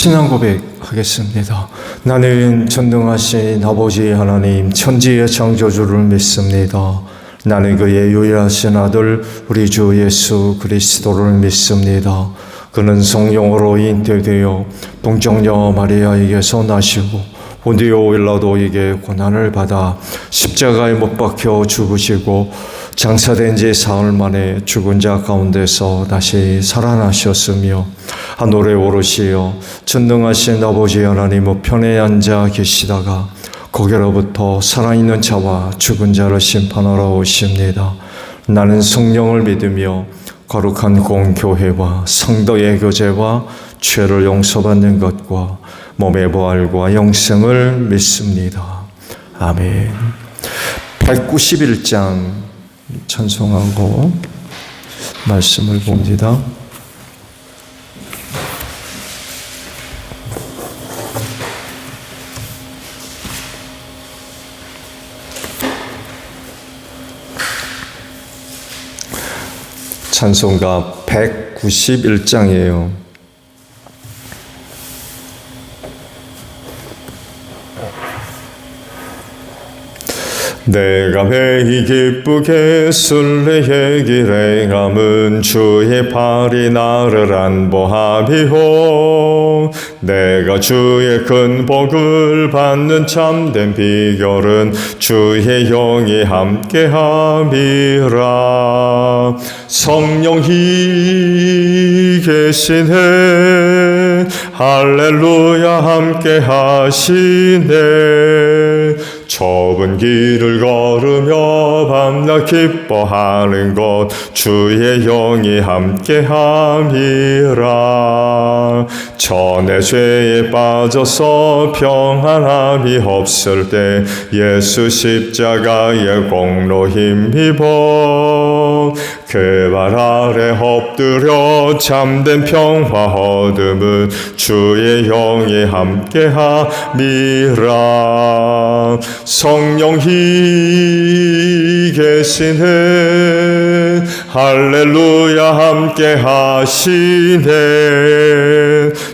신앙 고백하겠습니다. 나는 전능하신 아버지 하나님 천지의 창조주를 믿습니다. 나는 그의 유일하신 아들 우리 주 예수 그리스도를 믿습니다. 그는 성령으로 잉태되어 동정녀 마리아에게서 나시고 본디오 빌라도에게 고난을 받아 십자가에 못 박혀 죽으시고 장사된 지 사흘 만에 죽은 자 가운데서 다시 살아나셨으며 하늘에 오르시어 전능하신 아버지 하나님 우편에 앉아 계시다가 거기로부터 살아있는 자와 죽은 자를 심판하러 오십니다. 나는 성령을 믿으며 거룩한 공교회와 성도의 교제와 죄를 용서받는 것과 몸의 부활과 영생을 믿습니다. 아멘. 191장 찬송하고 말씀을 봅니다. 찬송가 191장이에요. 내가 매일 기쁘게 순례의 길에 감은 주의 팔이 나를 안보하비오. 내가 주의 큰 복을 받는 참된 비결은 주의 영이 함께함이라. 성령이 계시네 할렐루야 함께하시네. 좁은 길을 걸으며 밤낮 기뻐하는 것 주의 영이 함께함이라. 전에 죄에 빠져서 평안함이 없을 때 예수 십자가의 공로 힘입어 그 발 아래 엎드려 참된 평화 얻음은 주의 영이 함께함이라. 성령이 계시네 할렐루야 함께하시네.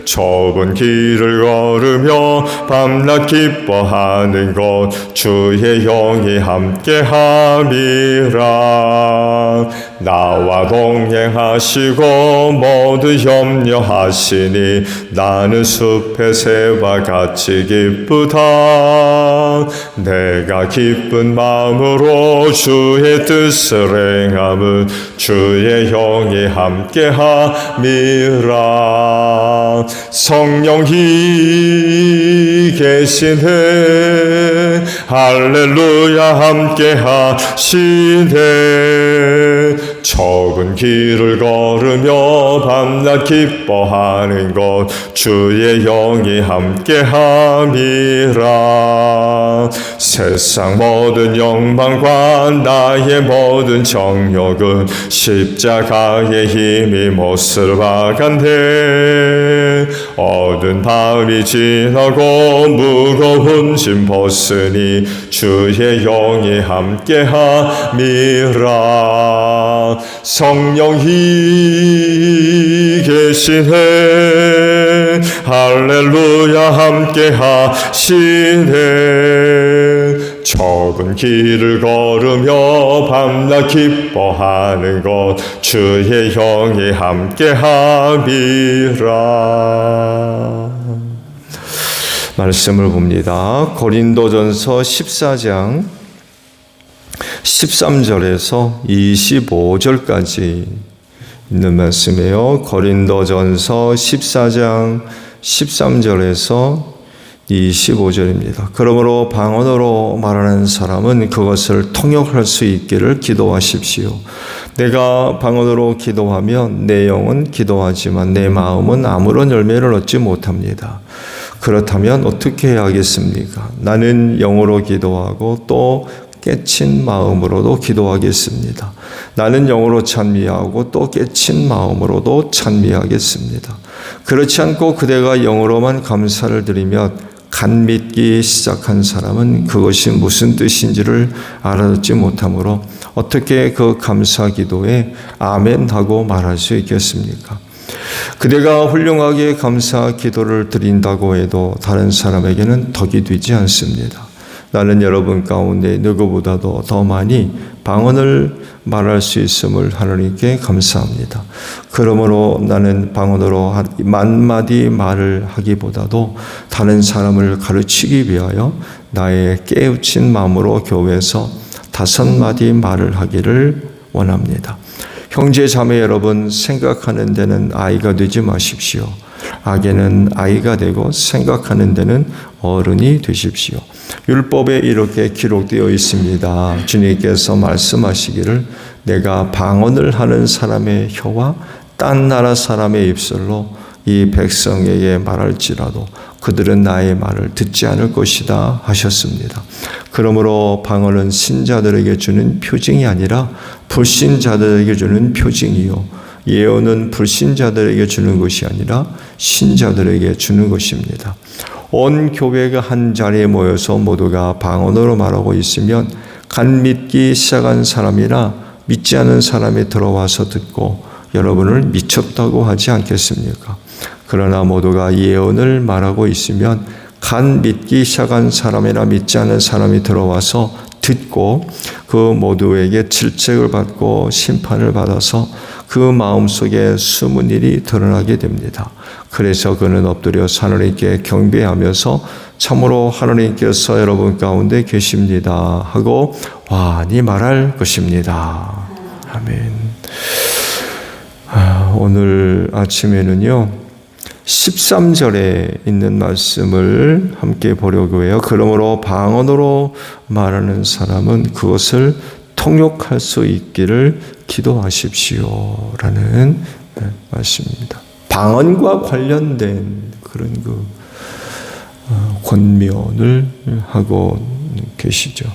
좁은 길을 걸으며 밤낮 기뻐하는 것 주의 영이 함께함이라. 나와 동행하시고 모두 염려하시니 나는 숲의 새와 같이 기쁘다. 내가 기쁜 마음으로 주의 뜻을 행함은 주의 영이 함께함이라. 성령이 계시네 할렐루야 함께하시네. 좁은 길을 걸으며 밤낮 기뻐하는 것 주의 영이 함께함이라. 세상 모든 영광과 나의 모든 정욕은 십자가의 힘이 못을 박한데 어두운 밤이 지나고 무거운 짐 벗으니 주의 영이 함께함이라. 성령이 계시네 할렐루야 함께하시네. 좁은 길을 걸으며 밤낮 기뻐하는 것 주의 영이 함께함이라. 말씀을 봅니다. 고린도전서 14장 13절에서 25절까지 있는 말씀이에요. 고린도전서 14장 13절에서 25절입니다. 그러므로 방언으로 말하는 사람은 그것을 통역할 수 있기를 기도하십시오. 내가 방언으로 기도하면 내 영은 기도하지만 내 마음은 아무런 열매를 얻지 못합니다. 그렇다면 어떻게 해야겠습니까? 나는 영으로 기도하고 또 깨친 마음으로도 기도하겠습니다. 나는 영으로 찬미하고 또 깨친 마음으로도 찬미하겠습니다. 그렇지 않고 그대가 영으로만 감사를 드리며 간 믿기 시작한 사람은 그것이 무슨 뜻인지를 알아듣지 못하므로 어떻게 그 감사 기도에 아멘 하고 말할 수 있겠습니까? 그대가 훌륭하게 감사 기도를 드린다고 해도 다른 사람에게는 덕이 되지 않습니다. 나는 여러분 가운데 누구보다도 더 많이 방언을 말할 수 있음을 하나님께 감사합니다. 그러므로 나는 방언으로 만마디 말을 하기보다도 다른 사람을 가르치기 위하여 나의 깨우친 마음으로 교회에서 5마디 말을 하기를 원합니다. 형제 자매 여러분, 생각하는 데는 아이가 되지 마십시오. 악에는 아이가 되고 생각하는 데는 어른이 되십시오. 율법에 이렇게 기록되어 있습니다. 주님께서 말씀하시기를 내가 방언을 하는 사람의 혀와 딴 나라 사람의 입술로 이 백성에게 말할지라도 그들은 나의 말을 듣지 않을 것이다 하셨습니다. 그러므로 방언은 신자들에게 주는 표징이 아니라 불신자들에게 주는 표징이요, 예언은 불신자들에게 주는 것이 아니라 신자들에게 주는 것입니다. 온 교회가 한 자리에 모여서 모두가 방언으로 말하고 있으면 간 믿기 시작한 사람이나 믿지 않은 사람이 들어와서 듣고 여러분을 미쳤다고 하지 않겠습니까? 그러나 모두가 예언을 말하고 있으면 간 믿기 시작한 사람이나 믿지 않은 사람이 들어와서 듣고 그 모두에게 질책을 받고 심판을 받아서 그 마음속에 숨은 일이 드러나게 됩니다. 그래서 그는 엎드려 하나님께 경배하면서 참으로 하나님께서 여러분 가운데 계십니다 하고 환히 말할 것입니다. 아멘. 오늘 아침에는요 13절에 있는 말씀을 함께 보려고 해요. 그러므로 방언으로 말하는 사람은 그것을 통역할 수 있기를 기도하십시오 라는 말씀입니다. 방언과 관련된 그런 권면을 하고 계시죠.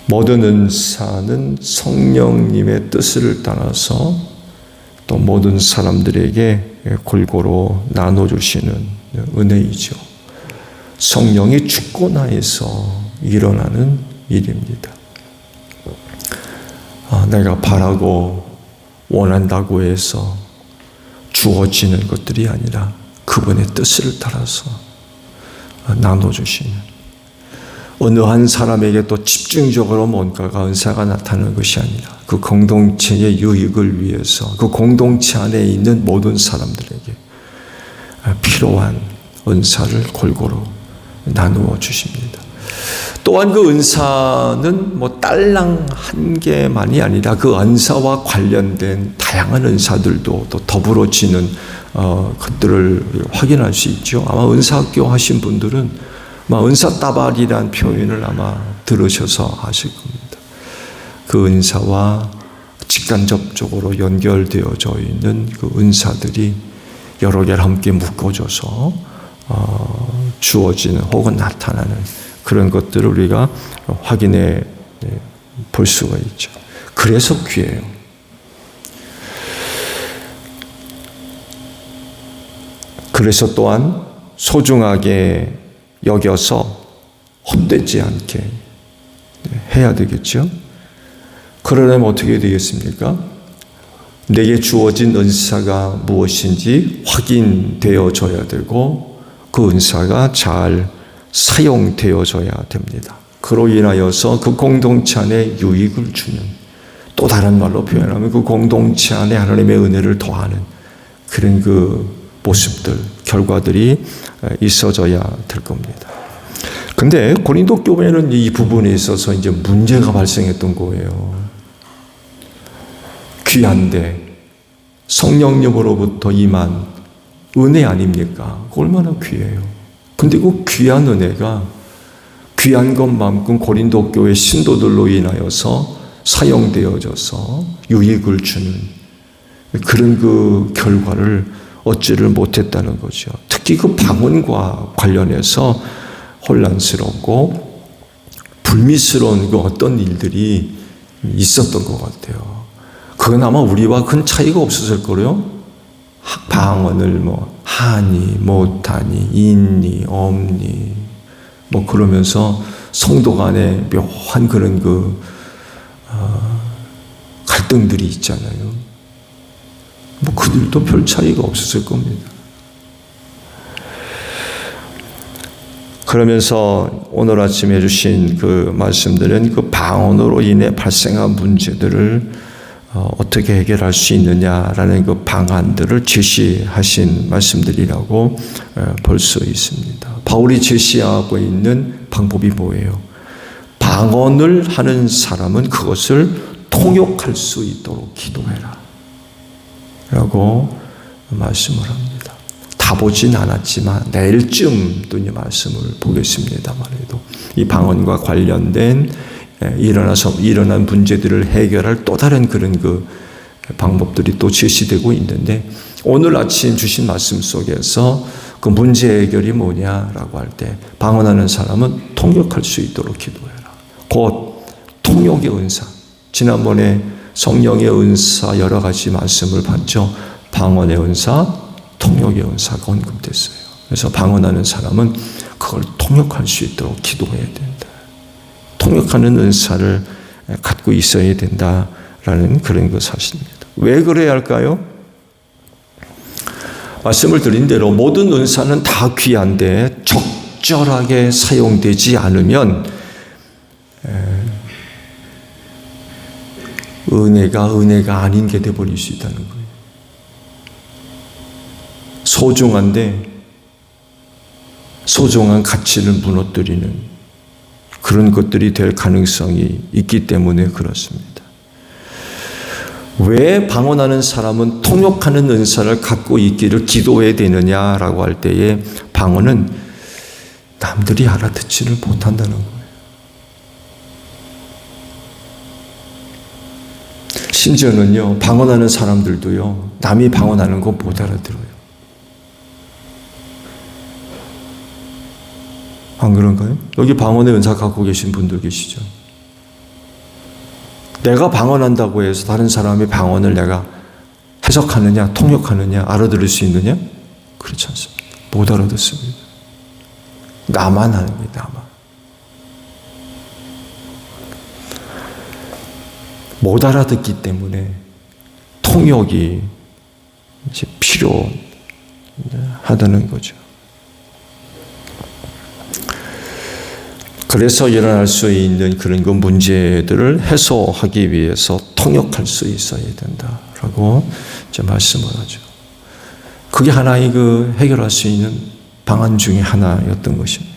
모든 은사는 성령님의 뜻을 따라서 또 모든 사람들에게 골고루 나눠주시는 은혜이죠. 성령이 주권하에서 일어나는 일입니다. 내가 바라고 원한다고 해서 주어지는 것들이 아니라 그분의 뜻을 따라서 나눠주시는, 어느 한 사람에게 또 집중적으로 뭔가가 은사가 나타나는 것이 아니라 그 공동체의 유익을 위해서 그 공동체 안에 있는 모든 사람들에게 필요한 은사를 골고루 나누어 주십니다. 또한 그 은사는 딸랑 한 개만이 아니라 그 은사와 관련된 다양한 은사들도 또 더불어지는 것들을 확인할 수 있죠. 아마 은사학교 하신 분들은 은사따발이라는 표현을 아마 들으셔서 아실 겁니다. 그 은사와 직간접적으로 연결되어져 있는 그 은사들이 여러 개를 함께 묶어져서 주어지는 혹은 나타나는 그런 것들을 우리가 확인해 볼 수가 있죠. 그래서 귀해요. 그래서 또한 소중하게 여겨서 헛되지 않게 해야 되겠죠. 그러려면 어떻게 되겠습니까? 내게 주어진 은사가 무엇인지 확인되어져야 되고 그 은사가 잘 사용되어져야 됩니다. 그로 인하여서 그 공동체 안에 유익을 주는, 또 다른 말로 표현하면 그 공동체 안에 하나님의 은혜를 더하는 그런 그 모습들, 결과들이 있어져야 될 겁니다. 근데 고린도 교회는 이 부분에 있어서 이제 문제가 발생했던 거예요. 귀한데 성령님으로부터 임한 은혜 아닙니까? 얼마나 귀해요. 근데 그 귀한 은혜가 귀한 것만큼 고린도 교회 신도들로 인하여서 사용되어져서 유익을 주는 그런 그 결과를 얻지를 못했다는 거죠. 특히 그 방언과 관련해서 혼란스럽고 불미스러운 그 어떤 일들이 있었던 것 같아요. 그건 아마 우리와 큰 차이가 없었을 거예요. 방언을 하니 못하니 있니 없니 그러면서 성도 간에 묘한 그런 갈등들이 있잖아요. 뭐 그들도 별 차이가 없었을 겁니다. 그러면서 오늘 아침에 주신 그 말씀들은 그 방언으로 인해 발생한 문제들을 어떻게 해결할 수 있느냐라는 그 방안들을 제시하신 말씀들이라고 볼 수 있습니다. 바울이 제시하고 있는 방법이 뭐예요? 방언을 하는 사람은 그것을 통역할 수 있도록 기도해라 라고 말씀을 합니다. 다 보진 않았지만 내일쯤 또 이 말씀을 보겠습니다만 해도 이 방언과 관련된 일어난 문제들을 해결할 또 다른 그런 그 방법들이 또 제시되고 있는데, 오늘 아침 주신 말씀 속에서 그 문제 해결이 뭐냐라고 할 때 방언하는 사람은 통역할 수 있도록 기도해라. 곧 통역의 은사. 지난번에 성령의 은사 여러 가지 말씀을 봤죠. 방언의 은사, 통역의 은사가 언급됐어요. 그래서 방언하는 사람은 그걸 통역할 수 있도록 기도해야 된다. 통역하는 은사를 갖고 있어야 된다라는 그런 것 사실입니다. 왜 그래야 할까요? 말씀을 드린 대로 모든 은사는 다 귀한데 적절하게 사용되지 않으면 은혜가 아닌 게 되어버릴 수 있다는 거예요. 소중한데 소중한 가치를 무너뜨리는 그런 것들이 될 가능성이 있기 때문에 그렇습니다. 왜 방언하는 사람은 통역하는 은사를 갖고 있기를 기도해야 되느냐라고 할 때에 방언은 남들이 알아듣지를 못한다는 거예요. 심지어는요, 방언하는 사람들도요, 남이 방언하는 거 못 알아들어요. 안 그런가요? 여기 방언의 은사 갖고 계신 분들 계시죠? 내가 방언한다고 해서 다른 사람의 방언을 내가 해석하느냐, 통역하느냐, 알아들을 수 있느냐? 그렇지 않습니다. 못 알아듣습니다. 나만 하는 게 나만. 못 알아듣기 때문에 통역이 이제 필요하다는 거죠. 그래서 일어날 수 있는 그런 그 문제들을 해소하기 위해서 통역할 수 있어야 된다라고 이제 말씀을 하죠. 그게 하나의 그 해결할 수 있는 방안 중에 하나였던 것입니다.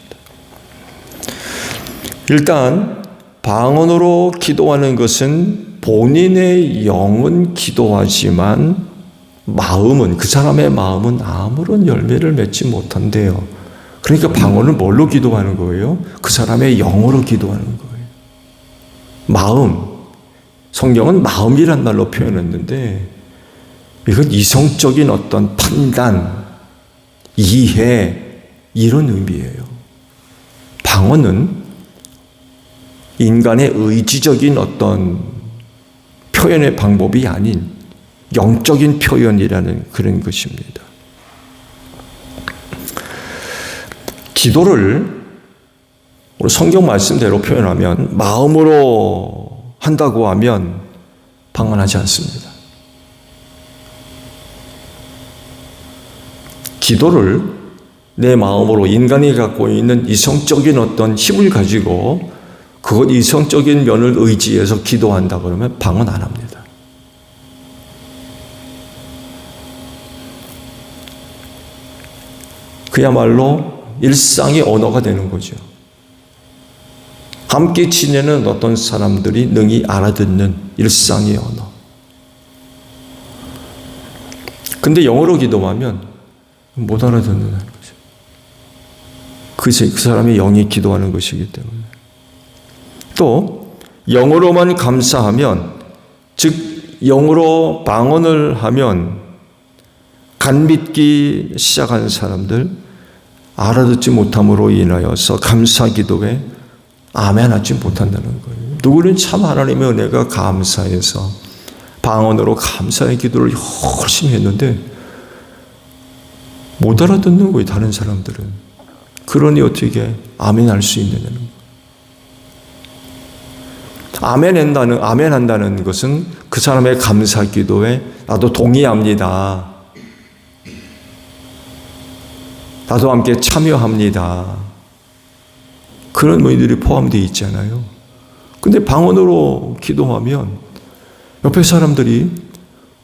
일단 방언으로 기도하는 것은 본인의 영은 기도하지만 마음은, 그 사람의 마음은 아무런 열매를 맺지 못한대요. 그러니까 방언을 뭘로 기도하는 거예요? 그 사람의 영으로 기도하는 거예요. 마음. 성경은 마음이란 말로 표현했는데 이건 이성적인 어떤 판단, 이해, 이런 의미예요. 방언은 인간의 의지적인 어떤 표현의 방법이 아닌 영적인 표현이라는 그런 것입니다. 기도를 우리 성경 말씀대로 표현하면 마음으로 한다고 하면 방언하지 않습니다. 기도를 내 마음으로 인간이 갖고 있는 이성적인 어떤 힘을 가지고 그것 이성적인 면을 의지해서 기도한다 그러면 방언 안 합니다. 그야말로 일상의 언어가 되는 거죠. 함께 지내는 어떤 사람들이 능히 알아듣는 일상의 언어. 근데 영어로 기도하면 못 알아듣는 거죠. 그 사람의 영이 기도하는 것이기 때문에. 또 영어로만 감사하면, 즉 영어로 방언을 하면 간믿기 시작한 사람들, 알아듣지 못함으로 인하여서 감사 기도에 아멘하지 못한다는 거예요. 누구는 참 하나님의 은혜가 감사해서 방언으로 감사의 기도를 열심히 했는데 못 알아듣는 거예요, 다른 사람들은. 그러니 어떻게 아멘할 수 있느냐는 거예요. 아멘한다는 것은 그 사람의 감사 기도에 나도 동의합니다. 나도 함께 참여합니다. 그런 의미들이 포함되어 있잖아요. 근데 방언으로 기도하면 옆에 사람들이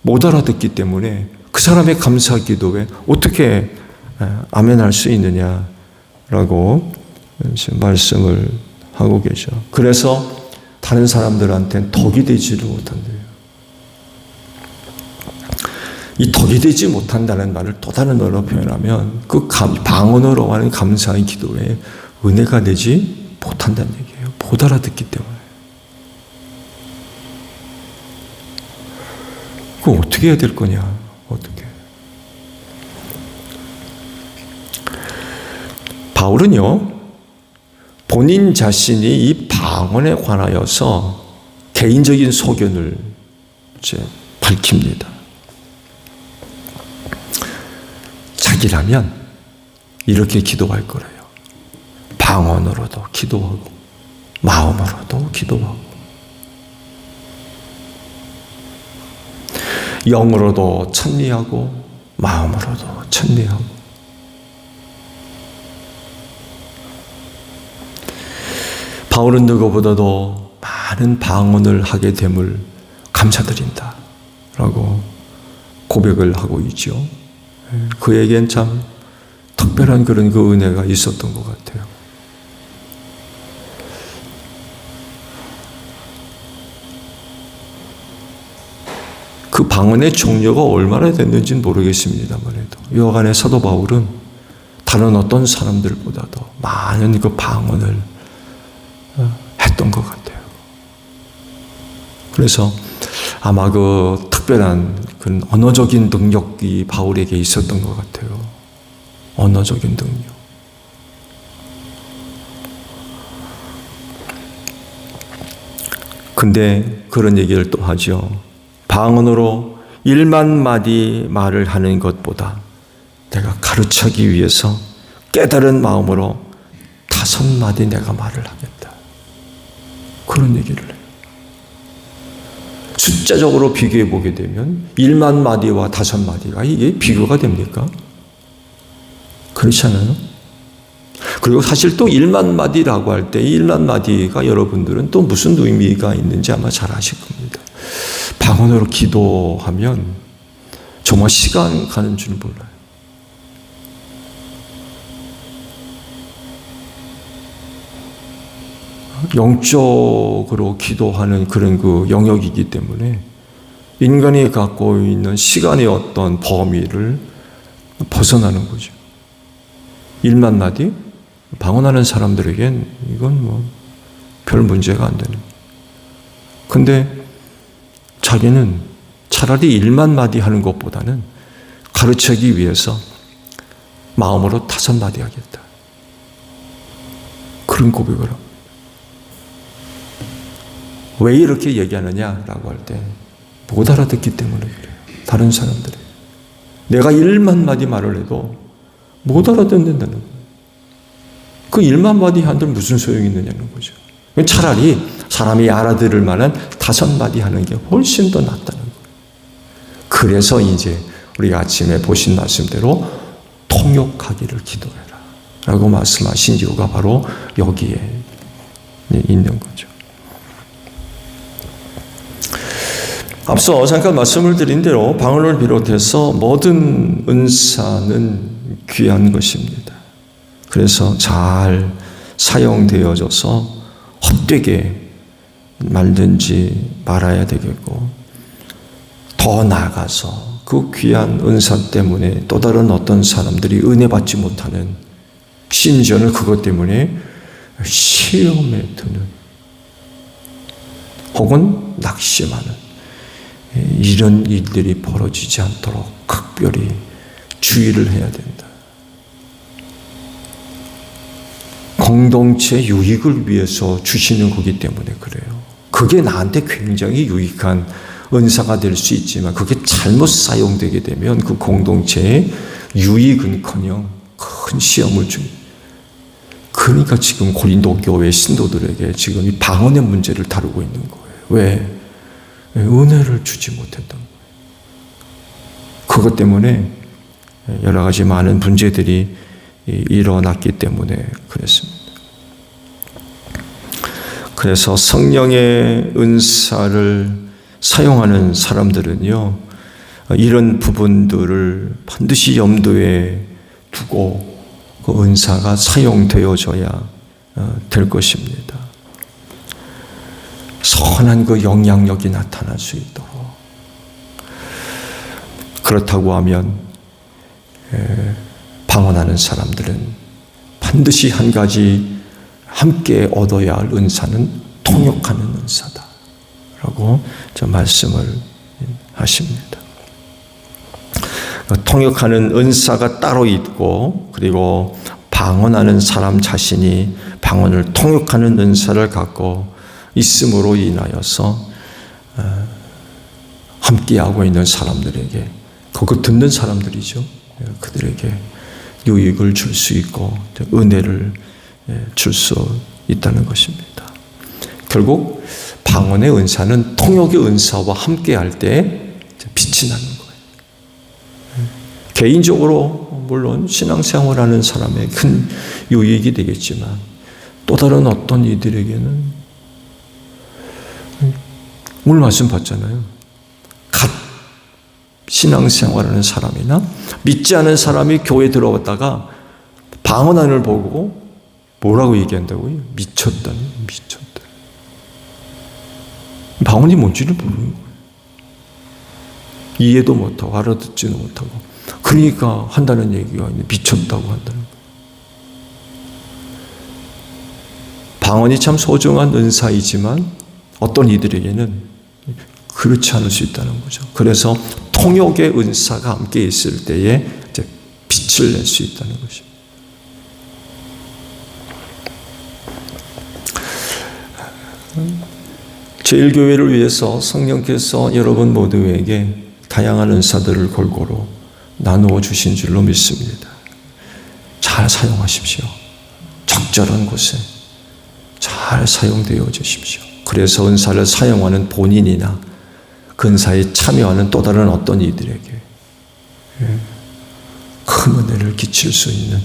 못 알아듣기 때문에 그 사람의 감사 기도에 어떻게 아멘할 수 있느냐라고 말씀을 하고 계셔. 그래서 다른 사람들한테는 덕이 되지를 못한대요. 이 덕이 되지 못한다는 말을 또 다른 언어로 표현하면 그 방언으로 하는 감사의 기도에 은혜가 되지 못한다는 얘기예요. 못 알아듣기 때문에. 그럼 어떻게 해야 될 거냐? 어떻게? 바울은요, 본인 자신이 이 방언에 관하여서 개인적인 소견을 이제 밝힙니다. 자기라면 이렇게 기도할 거래요. 방언으로도 기도하고 마음으로도 기도하고 영으로도 찬미하고 마음으로도 찬미하고 바울은 누구보다도 많은 방언을 하게 됨을 감사드린다 라고 고백을 하고 있죠. 그에겐 참 특별한 그런 그 은혜가 있었던 것 같아요. 그 방언의 종류가 얼마나 됐는지는 모르겠습니다만 해도 여간의 사도 바울은 다른 어떤 사람들보다도 많은 그 방언을 했던 것 같아요. 그래서 아마 그 특별한 그런 언어적인 능력이 바울에게 있었던 것 같아요. 언어적인 능력. 근데 그런 얘기를 또 하죠. 방언으로 1만 마디 말을 하는 것보다 내가 가르치기 위해서 깨달은 마음으로 5마디 내가 말을 하겠다. 그런 얘기를 해요. 숫자적으로 비교해 보게 되면 1만 마디와 5마디가 이게 비교가 됩니까? 그렇지 않아요? 그리고 사실 또 1만 마디라고 할 때 1만 마디가 여러분들은 또 무슨 의미가 있는지 아마 잘 아실 겁니다. 방언으로 기도하면 정말 시간 가는 줄 몰라요. 영적으로 기도하는 그런 그 영역이기 때문에 인간이 갖고 있는 시간의 어떤 범위를 벗어나는 거죠. 1만 마디? 방언하는 사람들에겐 이건 뭐 별 문제가 안 되는. 근데 자기는 차라리 1만 마디 하는 것보다는 가르치기 위해서 마음으로 5마디 하겠다. 그런 고백을 합니다. 왜 이렇게 얘기하느냐라고 할 때 못 알아듣기 때문에 그래요. 다른 사람들이. 내가 1만 마디 말을 해도 못 알아듣는다는 거예요. 그 1만 마디 한들 무슨 소용이 있느냐는 거죠. 차라리 사람이 알아들을 만한 5마디 하는 게 훨씬 더 낫다는 거예요. 그래서 이제 우리가 아침에 보신 말씀대로 통역하기를 기도해라 라고 말씀하신 이유가 바로 여기에 있는 거죠. 앞서 잠깐 말씀을 드린 대로 방언을 비롯해서 모든 은사는 귀한 것입니다. 그래서 잘 사용되어져서 헛되게 말든지 말아야 되겠고 더 나아가서 그 귀한 은사 때문에 또 다른 어떤 사람들이 은혜 받지 못하는 심지어는 그것 때문에 시험에 드는 혹은 낙심하는 이런 일들이 벌어지지 않도록 각별히 주의를 해야 된다. 공동체 유익을 위해서 주시는 거기 때문에 그래요. 그게 나한테 굉장히 유익한 은사가 될 수 있지만 그게 잘못 사용되게 되면 그 공동체의 유익은커녕 큰 시험을 줍니다. 그러니까 지금 고린도 교회 신도들에게 지금 이 방언의 문제를 다루고 있는 거예요. 왜? 은혜를 주지 못했던 거예요. 그것 때문에 여러 가지 많은 문제들이 일어났기 때문에 그랬습니다. 그래서 성령의 은사를 사용하는 사람들은요, 이런 부분들을 반드시 염두에 두고 그 은사가 사용되어져야 될 것입니다. 선한 그 영향력이 나타날 수 있도록. 그렇다고 하면 방언하는 사람들은 반드시 한 가지 함께 얻어야 할 은사는 통역하는 은사다 라고 저 말씀을 하십니다. 통역하는 은사가 따로 있고, 그리고 방언하는 사람 자신이 방언을 통역하는 은사를 갖고 있음으로 인하여서 함께하고 있는 사람들에게, 그거 듣는 사람들이죠, 그들에게 유익을 줄 수 있고 은혜를 줄 수 있다는 것입니다. 결국 방언의 은사는 통역의 은사와 함께할 때 빛이 나는 거예요. 개인적으로 물론 신앙생활하는 사람의 큰 유익이 되겠지만, 또 다른 어떤 이들에게는, 오늘 말씀 봤잖아요. 갓 신앙생활하는 사람이나 믿지 않은 사람이 교회에 들어왔다가 방언을 보고 뭐라고 얘기한다고요? 미쳤다니, 미쳤다. 방언이 뭔지를 모르는 거예요. 이해도 못하고 알아듣지도 못하고, 그러니까 한다는 얘기가 미쳤다고 한다는 거예요. 방언이 참 소중한 은사이지만 어떤 이들에게는 그렇지 않을 수 있다는 거죠. 그래서 통역의 은사가 함께 있을 때에 이제 빛을 낼 수 있다는 것입니다. 제1교회를 위해서 성령께서 여러분 모두에게 다양한 은사들을 골고루 나누어 주신 줄로 믿습니다. 잘 사용하십시오. 적절한 곳에 잘 사용되어 주십시오. 그래서 은사를 사용하는 본인이나 그 은사에 참여하는 또 다른 어떤 이들에게 큰 은혜를 끼칠 수 있는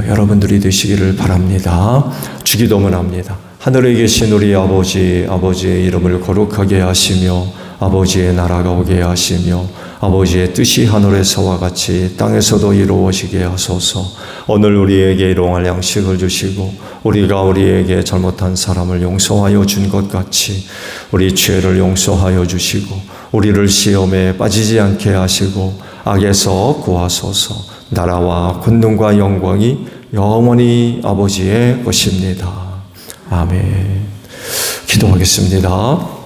여러분들이 되시기를 바랍니다. 주기도문 합니다. 하늘에 계신 우리 아버지, 아버지의 이름을 거룩하게 하시며 아버지의 나라가 오게 하시며 아버지의 뜻이 하늘에서와 같이 땅에서도 이루어지게 하소서. 오늘 우리에게 일용할 양식을 주시고 우리가 우리에게 잘못한 사람을 용서하여 준 것 같이 우리 죄를 용서하여 주시고 우리를 시험에 빠지지 않게 하시고 악에서 구하소서. 나라와 권능과 영광이 영원히 아버지의 것입니다. 아멘. 기도하겠습니다.